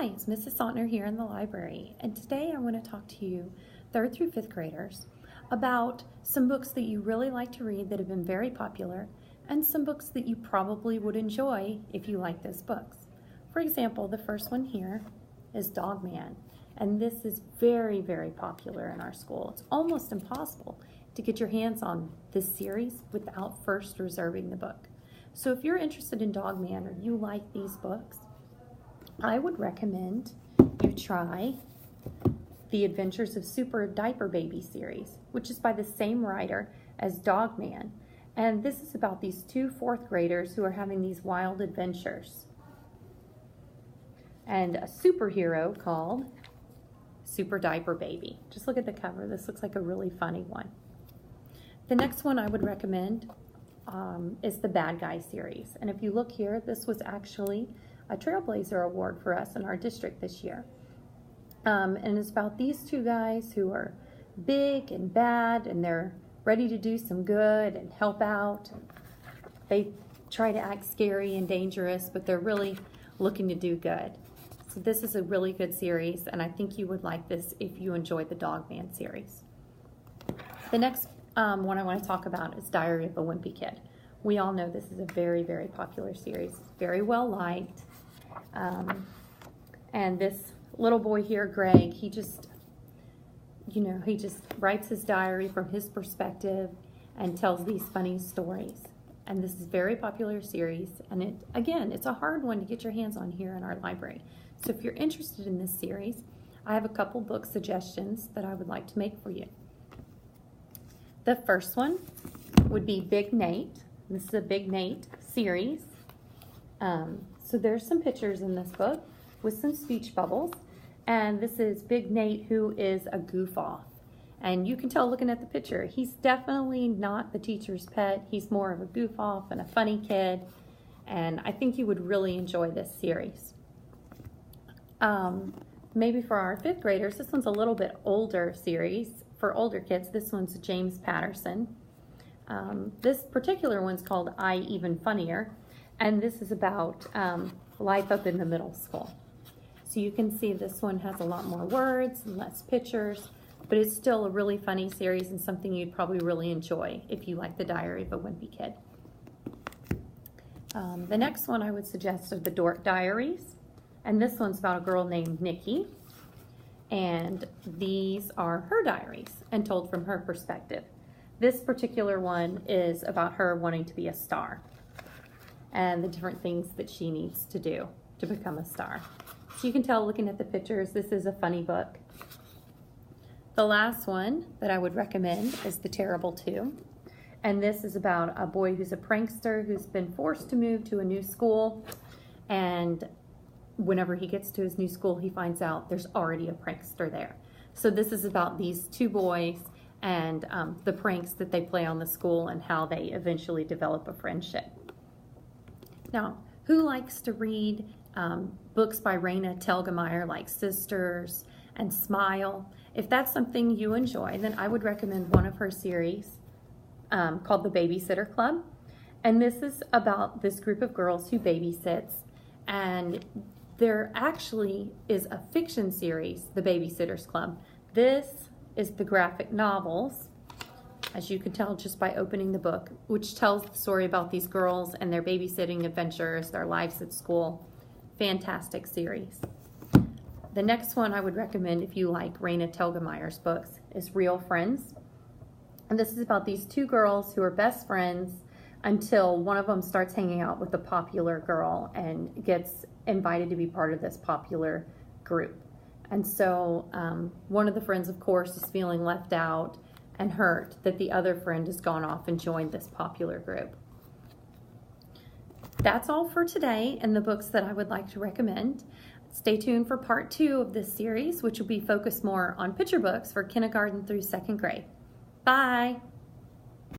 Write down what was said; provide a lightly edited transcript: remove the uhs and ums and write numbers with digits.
Hi, it's Mrs. Sautner here in the library, and today I want to talk to you, 3rd through 5th graders, about some books that you really like to read that have been very popular, and some books that you probably would enjoy if you like those books. For example, the first one here is Dog Man, and this is very, very popular in our school. It's almost impossible to get your hands on this series without first reserving the book. So if you're interested in Dog Man or you like these books, I would recommend you try The Adventures of Super Diaper Baby series, which is by the same writer as Dog Man. And this is about these two 4th graders who are having these wild adventures. And a superhero called Super Diaper Baby. Just look at the cover. This looks like a really funny one. The next one I would recommend is the Bad Guy series. And if you look here, this was actually a Trailblazer Award for us in our district this year. And it's about these two guys who are big and bad, and they're ready to do some good and help out. They try to act scary and dangerous, but they're really looking to do good. So this is a really good series, and I think you would like this if you enjoyed the Dog Man series. The next one I want to talk about is Diary of a Wimpy Kid. We all know this is a very, very popular series. It's very well liked. And this little boy here, Greg, he just writes his diary from his perspective and tells these funny stories. And this is a very popular series, and it's a hard one to get your hands on here in our library. So if you're interested in this series, I have a couple book suggestions that I would like to make for you. The first one would be Big Nate. This is a Big Nate series. So there's some pictures in this book with some speech bubbles. And this is Big Nate, who is a goof-off. And you can tell looking at the picture, he's definitely not the teacher's pet. He's more of a goof-off and a funny kid. And I think you would really enjoy this series. Maybe for our 5th graders, this one's a little bit older series. For older kids, this one's James Patterson. This particular one's called I Even Funnier. And this is about life up in the middle school. So you can see this one has a lot more words and less pictures, but it's still a really funny series and something you'd probably really enjoy if you like the Diary of a Wimpy Kid. The next one I would suggest are the Dork Diaries. And this one's about a girl named Nikki. And these are her diaries and told from her perspective. This particular one is about her wanting to be a star and the different things that she needs to do to become a star. So you can tell looking at the pictures, this is a funny book. The last one that I would recommend is The Terrible Two. And this is about a boy who's a prankster who's been forced to move to a new school. And whenever he gets to his new school, he finds out there's already a prankster there. So this is about these two boys and the pranks that they play on the school and how they eventually develop a friendship. Now, who likes to read books by Raina Telgemeier like Sisters and Smile? If that's something you enjoy, then I would recommend one of her series called The Babysitter Club. And this is about this group of girls who babysits, and there actually is a fiction series, The Babysitters Club. This is the graphic novels, as you can tell just by opening the book, which tells the story about these girls and their babysitting adventures, their lives at school. Fantastic series. The next one I would recommend if you like Raina Telgemeier's books is Real Friends. And this is about these two girls who are best friends until one of them starts hanging out with a popular girl and gets invited to be part of this popular group. And so one of the friends, of course, is feeling left out and hurt that the other friend has gone off and joined this popular group. That's all for today and the books that I would like to recommend. Stay tuned for part 2 of this series, which will be focused more on picture books for kindergarten through 2nd grade. Bye!